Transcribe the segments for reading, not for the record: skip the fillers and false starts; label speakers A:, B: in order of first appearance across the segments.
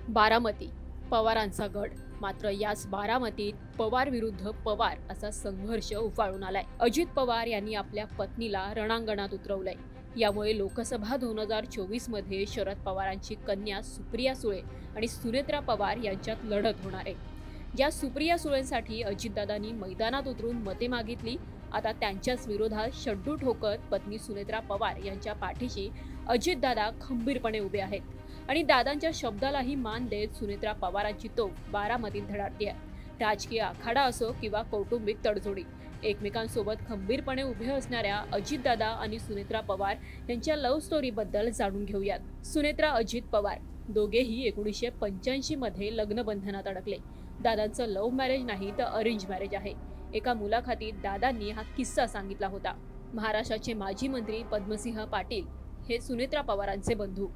A: बारामती पवारांचा गड. मात्र याच बारामतीत पवार विरुद्ध पवार असा संघर्ष उफाळून आलाय. अजित पवार यांनी आपल्या पत्नीला रणांगणात उतरवलंय. यामुळे लोकसभा 2024 मध्ये शरद पवारांची कन्या सुप्रिया सुळे आणि सुनेत्रा पवार यांच्यात लढत होणार आहे. या सुप्रिया सुळेंसाठी अजितदादांनी मैदानात उतरून मते मागितली. आता त्यांच्याच विरोधात शड्डू ठोकत पत्नी सुनेत्रा पवार यांच्या पाठीशी अजितदादा खंबीरपणे उभे आहेत. आणि दादांच्या शब्दालाही मान देत सुनेत्रा पवारांची तोफ बारामतीत धडाडते आहे. राजकीय आखाडा असो किंवा कौटुंबिक तडजोडी, एकमेकांसोबत खंबीरपणे उभे असणाऱ्या अजितदादा आणि सुनेत्रा पवार यांच्या लव्ह स्टोरीबद्दल जाणून घेऊयात. सुनेत्रा अजित पवार दोघेही 1985 मध्ये लग्नबंधनात अडकले. दादांचं लव्ह मॅरेज नाही तर अरेंज मॅरेज आहे. एका मुलाखतीत दादांनी हा किस्सा सांगितला होता. महाराष्ट्राचे माजी मंत्री पद्मसिंह पाटील हे सुनेत्रा पवारांचे बंधू.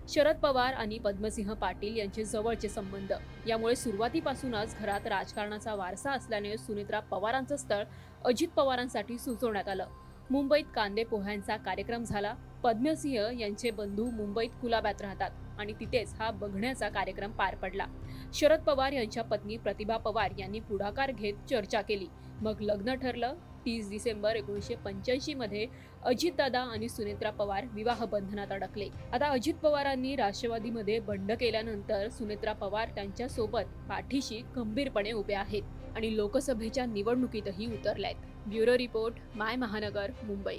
A: शरद पवार आणि पद्मसिंह पाटील यांचे जवळचे संबंध, यामुळे सुरुवातीपासूनच घरात राजकारणाचा वारसा असल्याने सुनेत्रा पवारांचं स्थळ अजित पवारांसाठी सुचवण्यात आलं. मुंबईत कांदे पोह्यांचा कार्यक्रम झाला. पद्मसिंह यांचे बंधू मुंबईत कुलाब्यात राहतात आणि तिथेच हा बघण्याचा कार्यक्रम पार पडला. शरद पवार यांच्या पत्नी प्रतिभा पवार यांनी पुढाकार घेत चर्चा केली. मग लग्न ठरलं. 30 डिसेंबर 1985 मध्ये अजितदादा आणि सुनेत्रा पवार विवाह बंधनात अडकले. आता अजित पवारांनी राष्ट्रवादीमध्ये बंड केल्यानंतर सुनेत्रा पवार त्यांच्यासोबत पाठीशी खंबीरपणे उभे आहेत आणि लोकसभेच्या निवडणुकीतही उतरल्यात. ब्युरो रिपोर्ट, माय महानगर, मुंबई.